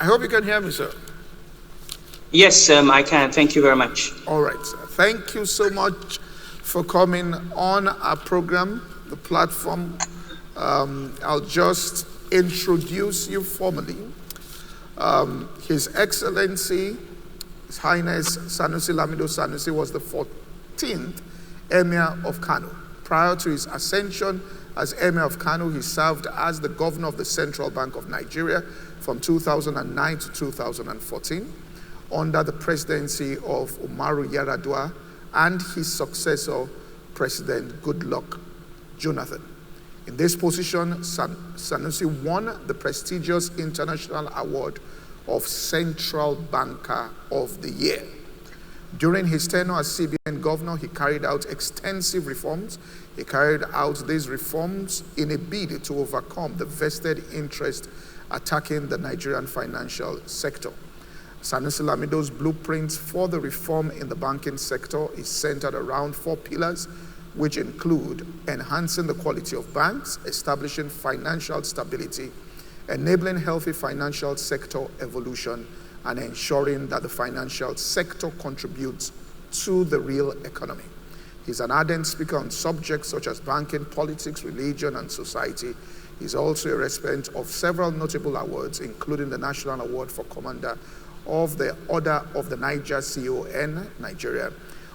I hope you can hear me, sir. Yes, I can. Thank you very much. All right, sir. Thank you so much for coming on our program, the platform. I'll just introduce you formally. His Excellency, His Highness Sanusi Lamido Sanusi was the 14th Emir of Kano. Prior to his ascension as Emir of Kano, he served as the Governor of the Central Bank of Nigeria from 2009 to 2014 under the presidency of Umaru Yar'Adua and his successor, President Goodluck Jonathan. In this position, Sanusi won the prestigious International Award of Central Banker of the Year. During his tenure as CBN governor, he carried out extensive reforms. He carried out these reforms in a bid to overcome the vested interest attacking the Nigerian financial sector. Sanusi Lamido's blueprints for the reform in the banking sector is centered around 4 pillars, which include enhancing the quality of banks, establishing financial stability, enabling healthy financial sector evolution, and ensuring that the financial sector contributes to the real economy. He's an ardent speaker on subjects such as banking, politics, religion, and society. He's also a recipient of several notable awards, including the National Award for Commander of the Order of the Niger CON, Nigeria,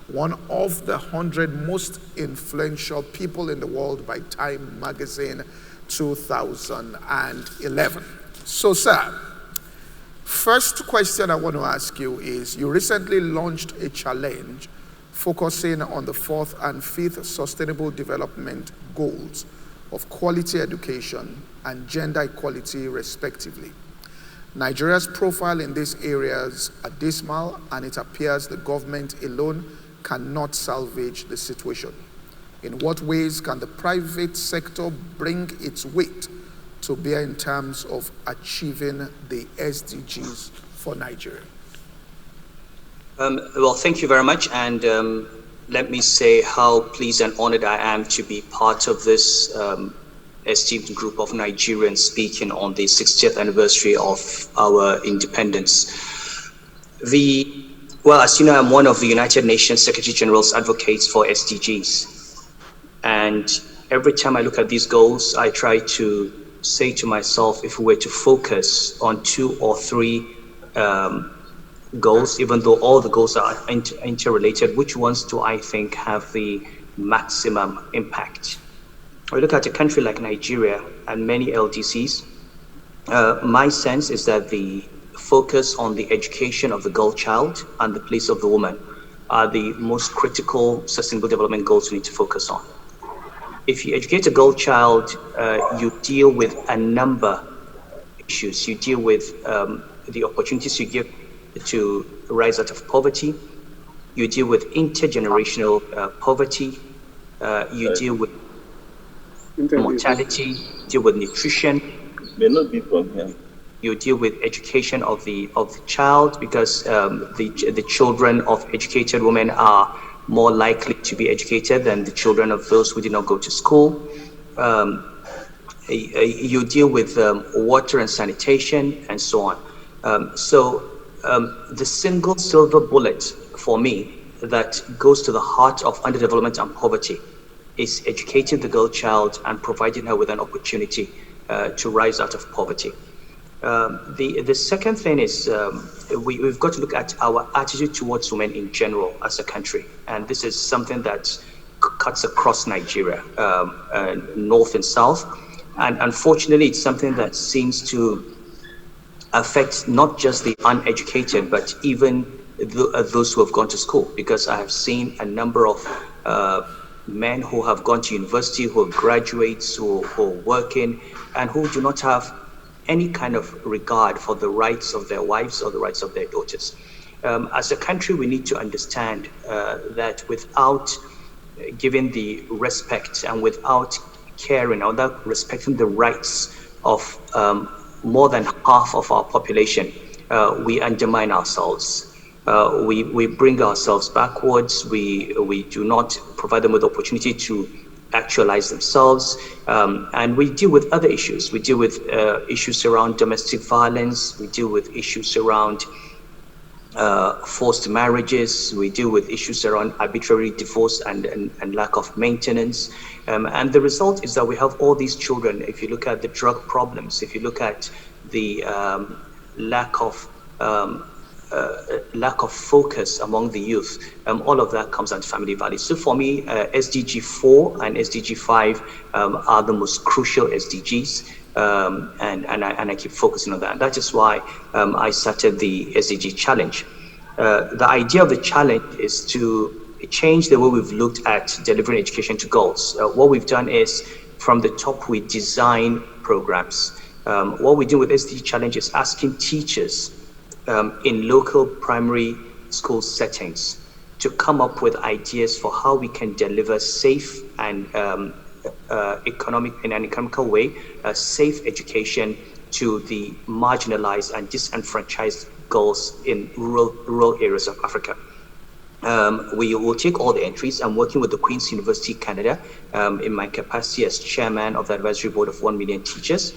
one of the 100 most influential people in the world by Time Magazine 2011. So, sir, first question I want to ask you is, you recently launched a challenge focusing on the 4th and 5th Sustainable Development Goals of quality education and gender equality, respectively. Nigeria's profile in these areas are dismal, and it appears the government alone cannot salvage the situation. In what ways can the private sector bring its weight to bear in terms of achieving the SDGs for Nigeria? Well, thank you very much. And let me say how pleased and honored I am to be part of this esteemed group of Nigerians speaking on the 60th anniversary of our independence. Well, as you know, I'm one of the United Nations Secretary General's advocates for SDGs. And every time I look at these goals, I try to say to myself, if we were to focus on 2 or 3 goals, even though all the goals are interrelated, which ones do I think have the maximum impact? We look at a country like Nigeria and many LDCs. My sense is that the focus on the education of the girl child and the place of the woman are the most critical sustainable development goals we need to focus on. If you educate a girl child, you deal with a number of issues. You deal with the opportunities you give to rise out of poverty. You deal with intergenerational poverty. You deal with mortality, deal with nutrition. May not be from here. You deal with education of the child, because the children of educated women are more likely to be educated than the children of those who did not go to school. You deal with water and sanitation and so on. The single silver bullet for me that goes to the heart of underdevelopment and poverty is educating the girl child and providing her with an opportunity to rise out of poverty. The second thing is we've got to look at our attitude towards women in general as a country. And this is something that cuts across Nigeria, north and south. And unfortunately, it's something that seems to affect not just the uneducated, but even those who have gone to school. Because I have seen a number of men who have gone to university, who are graduates, who are working, and who do not have any kind of regard for the rights of their wives or the rights of their daughters. As a country, we need to understand that without giving the respect and without caring or without respecting the rights of more than half of our population, we undermine ourselves. We bring ourselves backwards. We do not provide them with the opportunity to actualize themselves. And we deal with other issues. We deal with issues around domestic violence. We deal with issues around forced marriages. We deal with issues around arbitrary divorce and lack of maintenance. And the result is that we have all these children. If you look at the drug problems, if you look at the lack of focus among the youth, all of that comes down to family values. So for me, SDG 4 and SDG 5 are the most crucial SDGs. And I keep focusing on that. And that is why I started the SDG challenge. The idea of the challenge is to change the way we've looked at delivering education to girls. What we've done is, from the top, we design programs. What we do with SDG challenge is asking teachers in local primary school settings to come up with ideas for how we can deliver safe and in an economical way, safe education to the marginalized and disenfranchised girls in rural areas of Africa. We will take all the entries. I'm working with the Queen's University Canada in my capacity as chairman of the advisory board of 1 million teachers.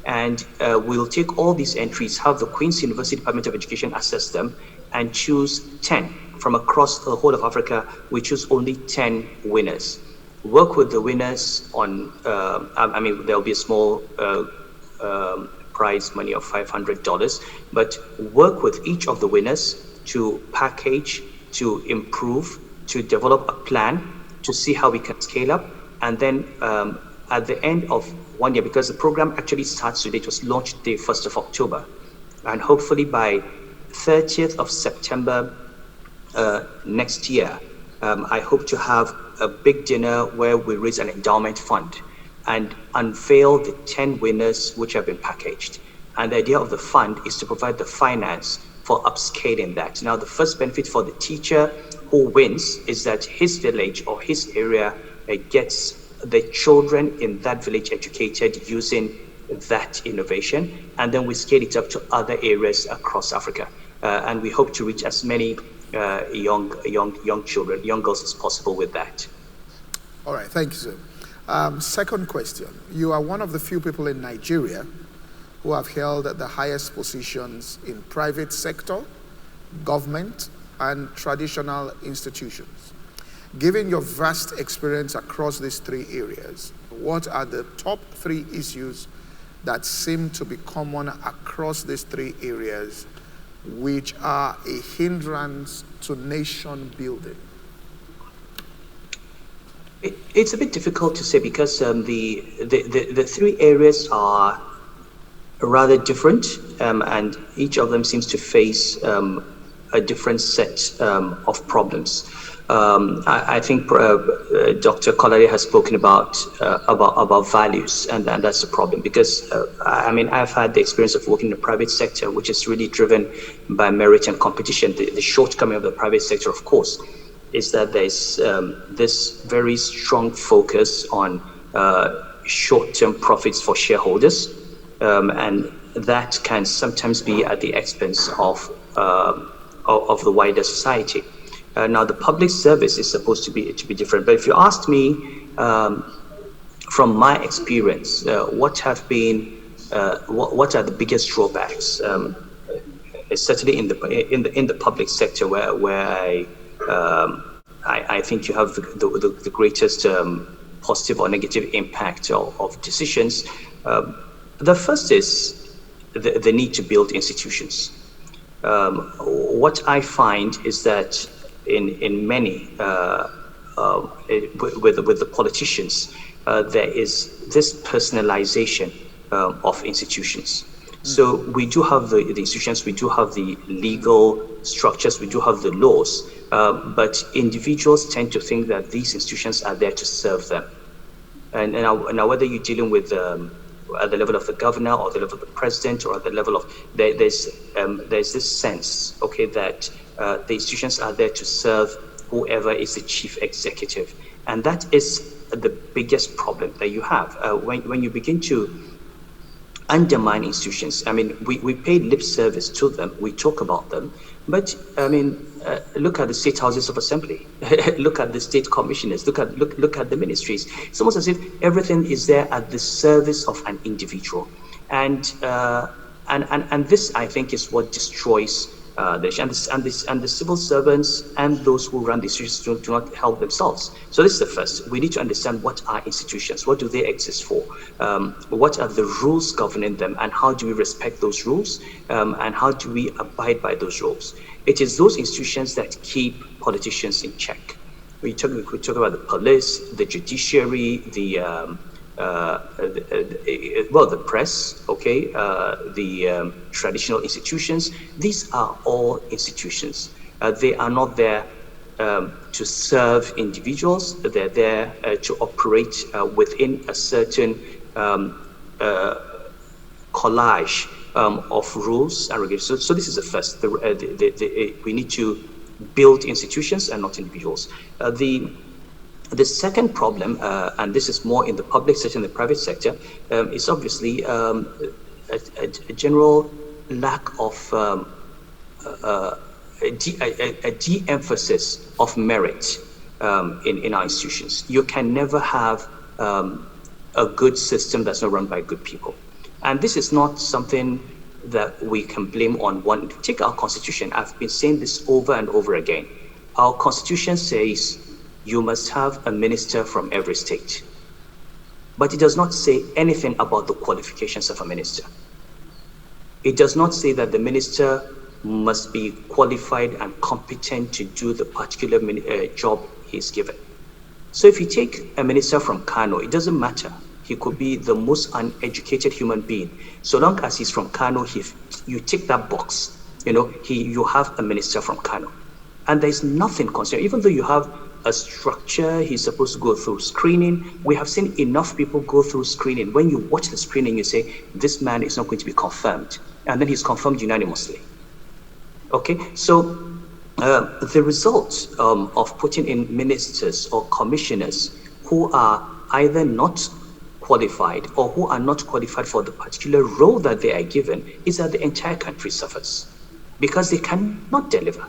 And we'll take all these entries, have the Queen's University Department of Education assess them, and choose 10 from across the whole of Africa. We choose only 10 winners. Work with the winners on, there'll be a small prize money of $500, but work with each of the winners to package, to improve, to develop a plan, to see how we can scale up. And then at the end of 1 year, because the program actually starts today, it was launched the 1st of October. And hopefully by 30th of September next year, I hope to have a big dinner where we raise an endowment fund and unveil the 10 winners which have been packaged. And the idea of the fund is to provide the finance for upscaling that. Now, the first benefit for the teacher who wins is that his village or his area gets the children in that village educated using that innovation. And then we scale it up to other areas across Africa. And we hope to reach as many young children, young girls as possible with that. All right, thank you, sir. Second question. You are one of the few people in Nigeria who have held the highest positions in private sector, government, and traditional institutions. Given your vast experience across these three areas, what are the top 3 issues that seem to be common across these 3 areas, which are a hindrance to nation building? It's a bit difficult to say because the 3 areas are rather different, and each of them seems to face a different set of problems. I think Dr. Kolade has spoken about values, and that's the problem because I've had the experience of working in the private sector, which is really driven by merit and competition. The shortcoming of the private sector, of course, is that there's this very strong focus on short-term profits for shareholders, and that can sometimes be at the expense of the wider society. Now, the public service is supposed to be different. But if you asked me, from my experience, what are the biggest drawbacks? Certainly in the public sector, where I think you have the greatest positive or negative impact of decisions. The first is the need to build institutions. What I find is that in many, with the politicians, there is this personalization of institutions. So we do have the institutions, we do have the legal structures, we do have the laws, but individuals tend to think that these institutions are there to serve them. And now whether you're dealing with at the level of the governor or the level of the president or at the level of, there's this sense, okay, that the institutions are there to serve whoever is the chief executive. And that is the biggest problem that you have. When you begin to undermine institutions. I mean, we pay lip service to them, we talk about them, but I mean, look at the state houses of assembly, look at the state commissioners, look at the ministries. It's almost as if everything is there at the service of an individual, and this, I think, is what destroys the civil servants and those who run the institutions do not help themselves. So this is the first. We need to understand what are institutions, what do they exist for, what are the rules governing them, and how do we respect those rules, and how do we abide by those rules. It is those institutions that keep politicians in check. We talk about the police, the judiciary, the press, okay, the traditional institutions. These are all institutions. They are not there to serve individuals. They're there to operate within a certain collage of rules and regulations. So this is the first. We need to build institutions and not individuals. The second problem, and this is more in the public sector and the private sector, is obviously a general lack of a de-emphasis of merit in our institutions. You can never have a good system that's not run by good people. And this is not something that we can blame on one. Take our constitution. I've been saying this over and over again. Our constitution says you must have a minister from every state. But it does not say anything about the qualifications of a minister. It does not say that the minister must be qualified and competent to do the particular job he's given. So if you take a minister from Kano, it doesn't matter. He could be the most uneducated human being. So long as he's from Kano, you tick that box. You have a minister from Kano. And there's nothing concerned, even though you have a structure, he's supposed to go through screening. We have seen enough people go through screening. When you watch the screening, you say, this man is not going to be confirmed. And then he's confirmed unanimously. Okay, so the result of putting in ministers or commissioners who are either not qualified or who are not qualified for the particular role that they are given is that the entire country suffers because they cannot deliver.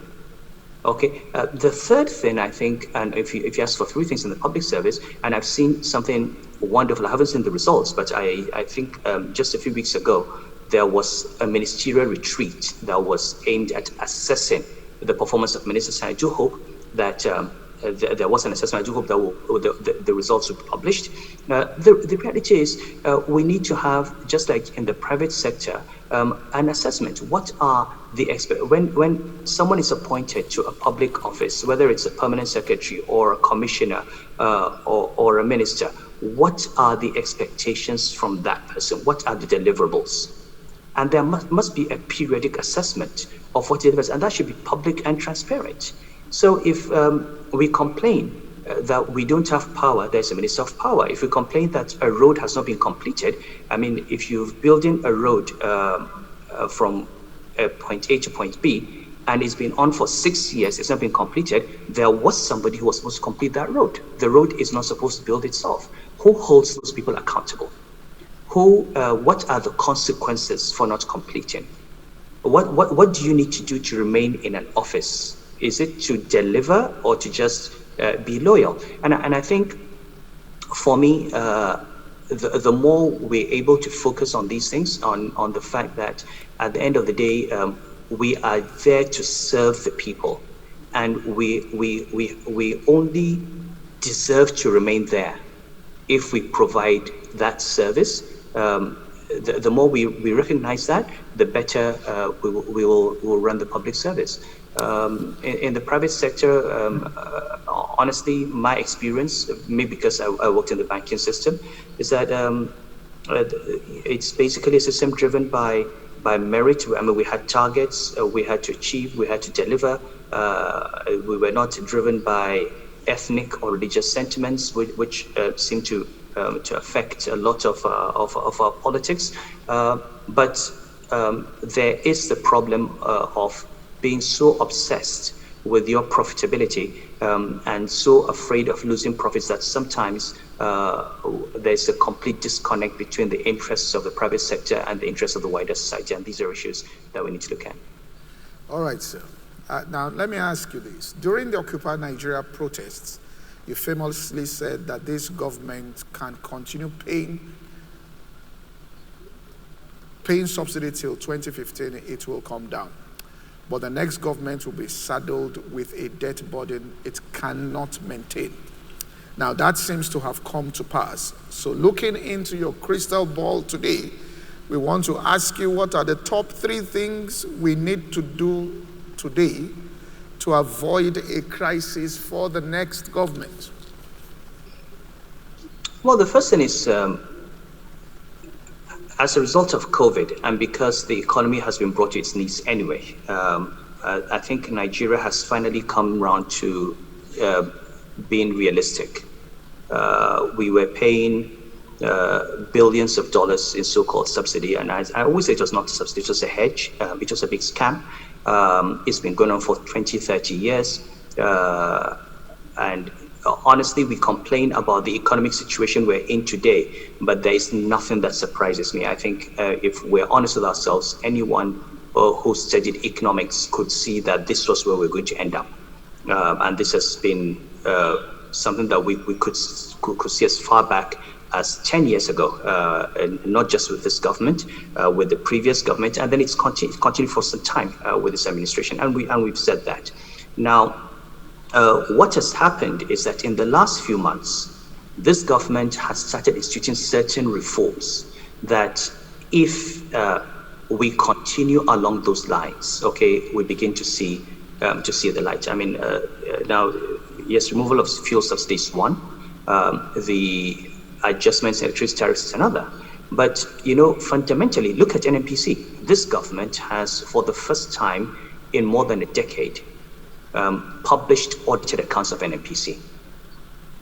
Okay, the third thing, I think, and if you ask for three things in the public service, and I've seen something wonderful, I haven't seen the results, but I think just a few weeks ago, there was a ministerial retreat that was aimed at assessing the performance of ministers. And I do hope that there was an assessment. I do hope that the results will be published. The reality is we need to have, just like in the private sector, an assessment. What are the when someone is appointed to a public office, whether it's a permanent secretary or a commissioner or a minister, what are the expectations from that person? What are the deliverables? And there must be a periodic assessment of what it is, and that should be public and transparent. So if we complain that we don't have power, there's a minister of power. If we complain that a road has not been completed, I mean, if you're building a road from point A to point B, and it's been on for 6 years, it's not been completed, there was somebody who was supposed to complete that road. The road is not supposed to build itself. Who holds those people accountable? What are the consequences for not completing? What do you need to do to remain in an office? Is it to deliver or to just be loyal? And I think for me, the more we're able to focus on these things, on the fact that at the end of the day, we are there to serve the people, and we only deserve to remain there if we provide that service. The more we recognize that, the better we will run the public service. In the private sector, honestly, my experience, maybe because I worked in the banking system, is that it's basically a system driven by merit. I mean, we had targets, we had to achieve, we had to deliver. We were not driven by ethnic or religious sentiments, which seem to affect a lot of our politics. But there is the problem of being so obsessed with your profitability and so afraid of losing profits that sometimes there's a complete disconnect between the interests of the private sector and the interests of the wider society, and these are issues that we need to look at. All right, sir. Now, let me ask you this. During the Occupy Nigeria protests, you famously said that this government can continue paying subsidy till 2015, it will come down. But the next government will be saddled with a debt burden it cannot maintain. Now, that seems to have come to pass. So looking into your crystal ball today, we want to ask you, what are the top 3 things we need to do today to avoid a crisis for the next government? Well, the first thing is, as a result of COVID, and because the economy has been brought to its knees anyway, I think Nigeria has finally come around to being realistic. We were paying billions of dollars in so-called subsidy, and I always say it was not a subsidy, it was a hedge, it was a big scam. It's been going on for 20, 30 years, and honestly, we complain about the economic situation we're in today, but there is nothing that surprises me. I think if we're honest with ourselves, anyone who studied economics could see that this was where we're going to end up. And this has been something that we could see as far back as 10 years ago, and not just with this government, with the previous government, and then it's continued for some time with this administration, and we've said that. Now, what has happened is that in the last few months, this government has started instituting certain reforms that, if we continue along those lines, okay, we begin to see the light. I mean, now, yes, removal of fuel subsidies is one, the adjustments in electricity tariffs is another. But, you know, fundamentally, look at NNPC. This government has, for the first time in more than a decade, published audited accounts of NNPC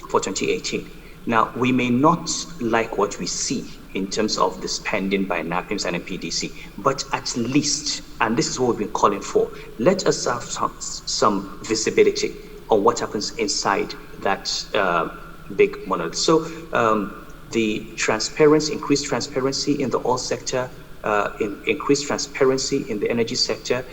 for 2018. Now, we may not like what we see in terms of the spending by NAPIMS and NPDC, but at least, and this is what we've been calling for, let us have some visibility on what happens inside that big monolith. So the transparency, increased transparency in the oil sector, increased transparency in the energy sector,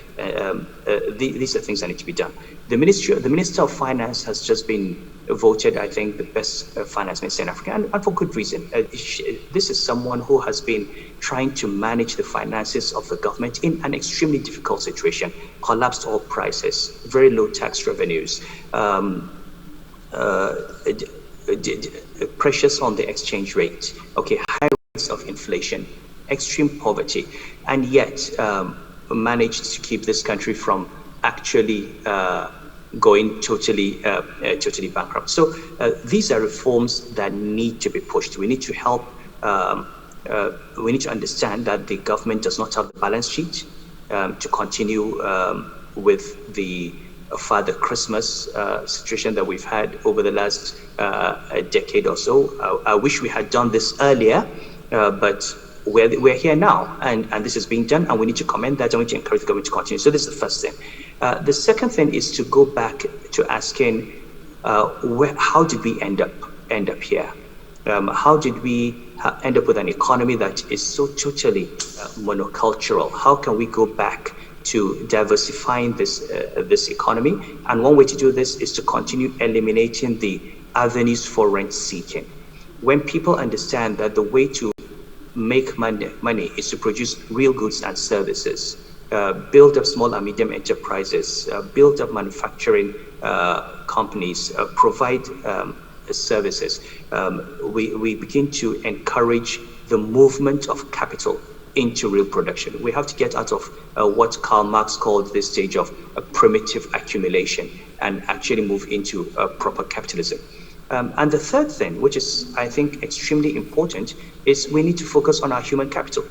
these are things that need to be done. The Minister of Finance has just been voted, I think, the best finance minister in Africa, and for good reason. This is someone who has been trying to manage the finances of the government in an extremely difficult situation. Collapsed oil prices, very low tax revenues, pressures on the exchange rate, okay, high rates of inflation, extreme poverty, and yet managed to keep this country from actually going totally bankrupt. So these are reforms that need to be pushed. We need to help. We need to understand that the government does not have the balance sheet to continue with the Father Christmas situation that we've had over the last decade or so. I wish we had done this earlier, but we're here now, and this is being done, and we need to commend that, and we need to encourage the government to continue. So this is the first thing. The second thing is to go back to asking, how did we end up here? How did we end up with an economy that is so totally monocultural? How can we go back to diversifying this economy? And one way to do this is to continue eliminating the avenues for rent seeking. When people understand that the way to make money is to produce real goods and services, build up small and medium enterprises, build up manufacturing companies, provide services, we begin to encourage the movement of capital into real production. We have to get out of what Karl Marx called this stage of primitive accumulation and actually move into proper capitalism. And the third thing, which is, I think, extremely important, is we need to focus on our human capital.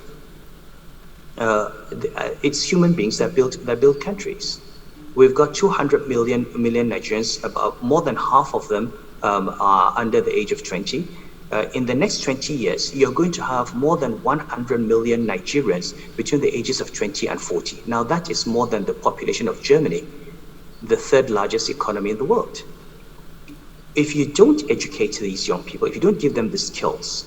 It's human beings that build countries. We've got 200 million Nigerians. About more than half of them are under the age of 20. In the next 20 years, you're going to have more than 100 million Nigerians between the ages of 20 and 40. Now, that is more than the population of Germany, the third largest economy in the world. if you don't educate these young people, if you don't give them the skills,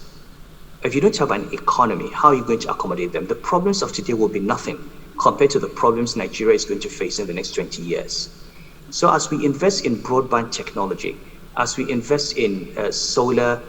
if you don't have an economy, how are you going to accommodate them? The problems of today will be nothing compared to the problems Nigeria is going to face in the next 20 years. So as we invest in broadband technology, as we invest in solar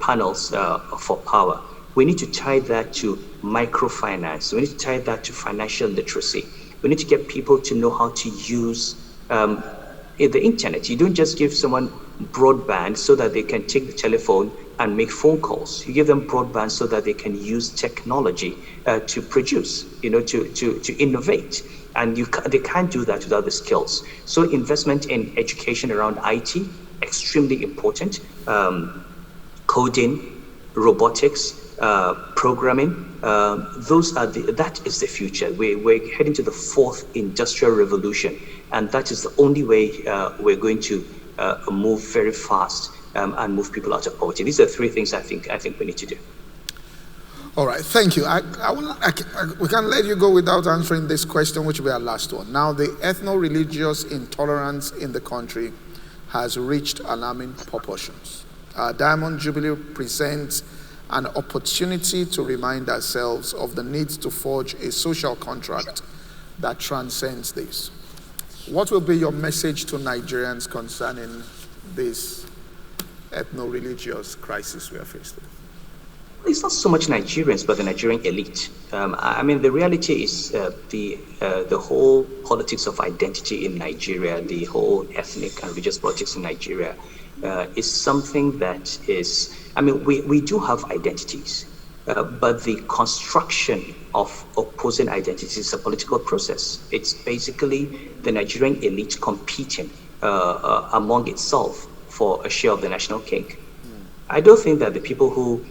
panels for power, we need to tie that to microfinance. We need to tie that to financial literacy. We need to get people to know how to use the internet. You don't just give someone broadband so that they can take the telephone and make phone calls. You give them broadband so that they can use technology to produce, to innovate. And they can't do that without the skills. So investment in education around IT, extremely important. Coding, robotics, programming, that is the future. We're heading to the fourth industrial revolution, and that is the only way we're going to move very fast and move people out of poverty. These are three things I think we need to do. All right, thank you. We can't let you go without answering this question, which will be our last one. Now, the ethno-religious intolerance in the country has reached alarming proportions. Diamond Jubilee presents an opportunity to remind ourselves of the need to forge a social contract that transcends this. What will be your message to Nigerians concerning this ethno-religious crisis we are faced with? It's not so much Nigerians, but the Nigerian elite. The reality is the whole politics of identity in Nigeria, the whole ethnic and religious politics in Nigeria is something that is, we do have identities, but the construction of opposing identities is a political process. It's basically the Nigerian elite competing among itself for a share of the national cake. I don't think that the people who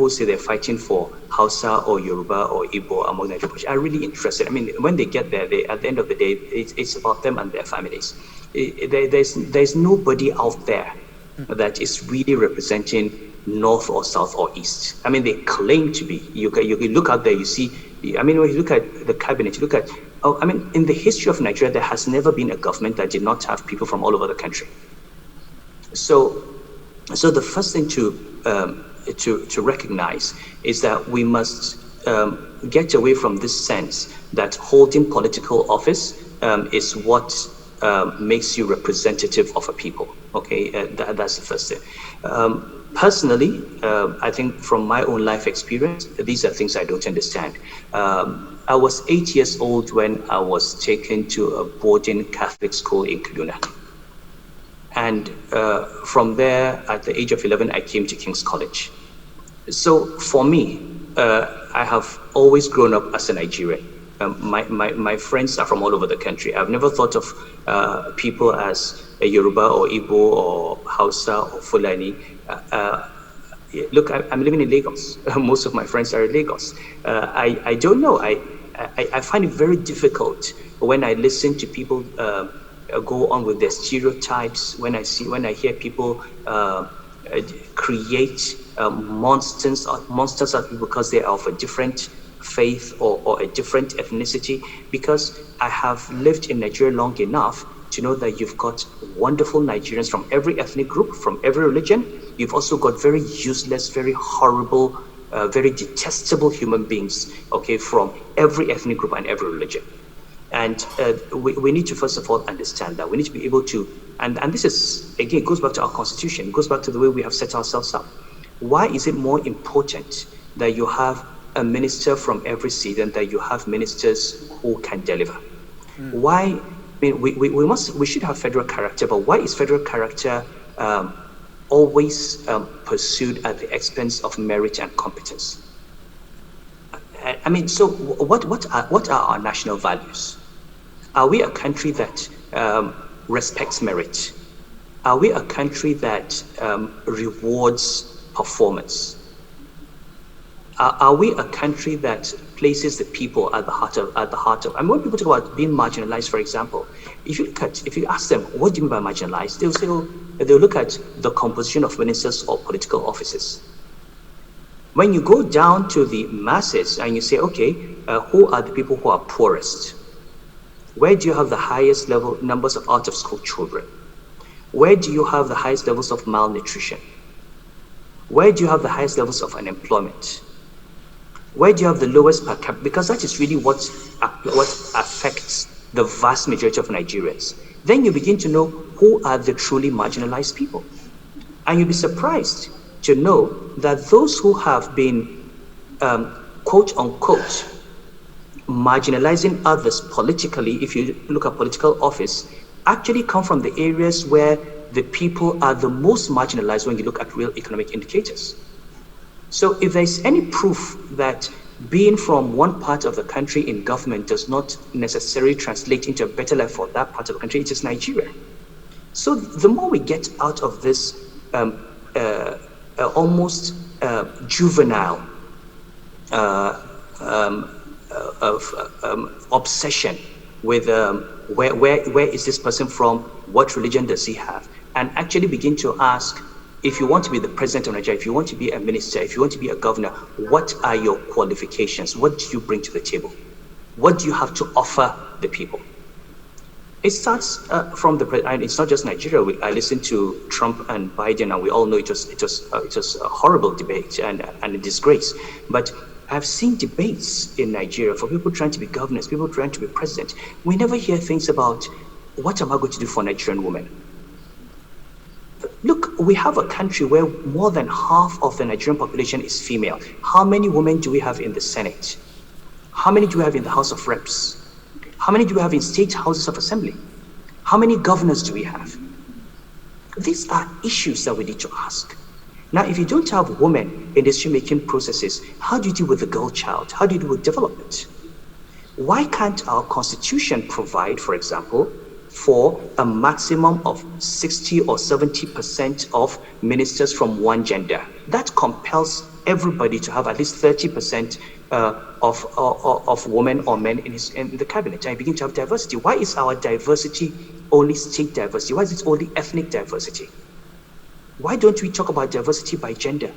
say they're fighting for Hausa or Yoruba or Igbo among Nigerians are really interested. When they get there, at the end of the day, it's about them and their families. There's nobody out there that is really representing North or South or East. They claim to be. You look out there, you see. When you look at the cabinet, you look at. In the history of Nigeria, there has never been a government that did not have people from all over the country. So the first thing to recognize is that we must get away from this sense that holding political office is what makes you representative of a people. Okay, that's the first thing. Personally, I think from my own life experience, these are things I don't understand. I was 8 years old when I was taken to a boarding Catholic school in Kaduna. And from there, at the age of 11, I came to King's College. So for me, I have always grown up as a Nigerian. My friends are from all over the country. I've never thought of people as a Yoruba or Igbo or Hausa or Fulani. Look, I'm living in Lagos. Most of my friends are in Lagos. I don't know. I find it very difficult when I listen to people go on with their stereotypes, when I hear people create monsters out of people because they are of a different faith or a different ethnicity, because I have lived in Nigeria long enough to know that you've got wonderful Nigerians from every ethnic group, from every religion. You've also got very useless, very horrible, very detestable human beings, okay, from every ethnic group and every religion. And we need to, first of all, understand that. We need to be able to, and this is, again, it goes back to our constitution, it goes back to the way we have set ourselves up. Why is it more important that you have a minister from every seat than that you have ministers who can deliver? Why? We should have federal character, but why is federal character always pursued at the expense of merit and competence? So what are our national values? Are we a country that respects merit? Are we a country that rewards performance? Are we a country that places the people at the heart of? When people talk about being marginalized, for example, if you ask them, what do you mean by marginalized? They'll say, they'll look at the composition of ministers or political offices. When you go down to the masses and you say, okay, who are the people who are poorest? Where do you have the highest level numbers of out-of-school children? Where do you have the highest levels of malnutrition? Where do you have the highest levels of unemployment? Where do you have the lowest per capita? Because that is really what affects the vast majority of Nigerians. Then you begin to know who are the truly marginalized people. And you'll be surprised to know that those who have been, quote unquote, marginalizing others politically, if you look at political office, actually come from the areas where the people are the most marginalized when you look at real economic indicators. So if there's any proof that being from one part of the country in government does not necessarily translate into a better life for that part of the country, it is Nigeria. So the more we get out of this almost juvenile obsession with where is this person from, what religion does he have, and actually begin to ask, if you want to be the president of Nigeria, if you want to be a minister, if you want to be a governor, what are your qualifications? What do you bring to the table? What do you have to offer the people? It starts from and it's not just Nigeria. I listened to Trump and Biden, and we all know it was a horrible debate and a disgrace. But I've seen debates in Nigeria for people trying to be governors, people trying to be president. We never hear things about, what am I going to do for Nigerian women? Look, we have a country where more than half of the Nigerian population is female. How many women do we have in the Senate? How many do we have in the House of Reps? How many do we have in state houses of assembly? How many governors do we have? These are issues that we need to ask. Now, if you don't have women in decision-making processes, how do you deal with the girl child? How do you deal with development? Why can't our constitution provide, for example, for a maximum of 60 or 70% of ministers from one gender? That compels everybody to have at least 30% of women or men in the cabinet, and you begin to have diversity. Why is our diversity only state diversity? Why is it only ethnic diversity? Why don't we talk about diversity by gender?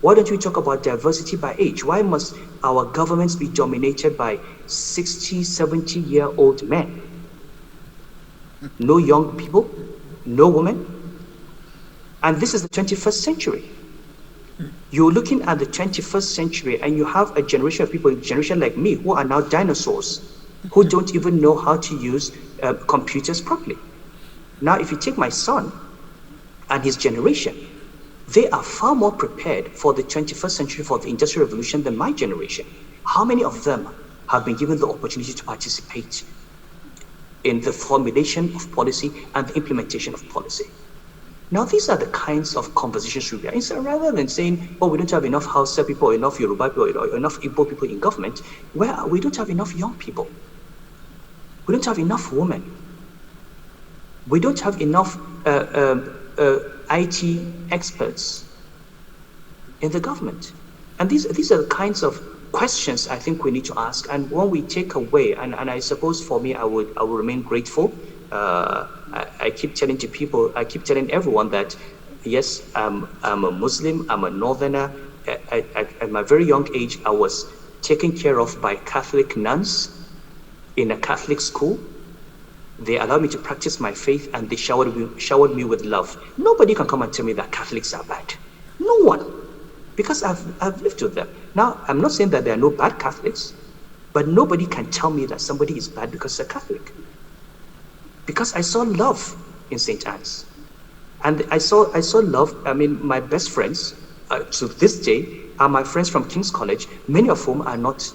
Why don't we talk about diversity by age? Why must our governments be dominated by 60, 70-year-old men? No young people, no women. And this is the 21st century. You're looking at the 21st century and you have a generation of people, a generation like me, who are now dinosaurs, who don't even know how to use computers properly. Now, if you take my son and his generation, they are far more prepared for the 21st century, for the Industrial Revolution, than my generation. How many of them have been given the opportunity to participate in the formulation of policy and the implementation of policy? Now, these are the kinds of conversations we are in. Rather than saying, oh, we don't have enough Hausa people, or enough Yoruba people, or enough Igbo people in government, where we don't have enough young people. We don't have enough women. We don't have enough IT experts in the government. And these are the kinds of questions I think we need to ask. And when we take away, and I suppose for me, I will remain grateful. I keep telling to people, I keep telling everyone that, yes, I'm a Muslim, I'm a northerner. At my very young age, I was taken care of by Catholic nuns in a Catholic school. They allowed me to practice my faith, and they showered me with love. Nobody can come and tell me that Catholics are bad. No one. Because I've lived with them. Now, I'm not saying that there are no bad Catholics, but nobody can tell me that somebody is bad because they're Catholic. Because I saw love in St. Anne's. And I saw love. I mean, my best friends to this day are my friends from King's College, many of whom are not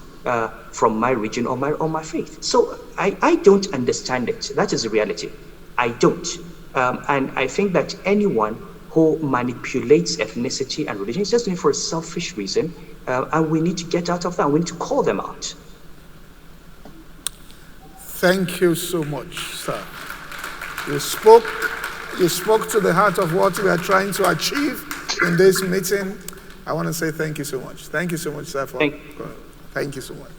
from my region or my faith. So I don't understand it. That is the reality. I don't. And I think that anyone who manipulates ethnicity and religion is just doing it for a selfish reason. And we need to get out of that. We need to call them out. Thank you so much, sir. You spoke to the heart of what we are trying to achieve in this meeting. I want to say thank you so much. Thank you so much, sir. Thank you so much.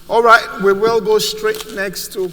All right, we will go straight next to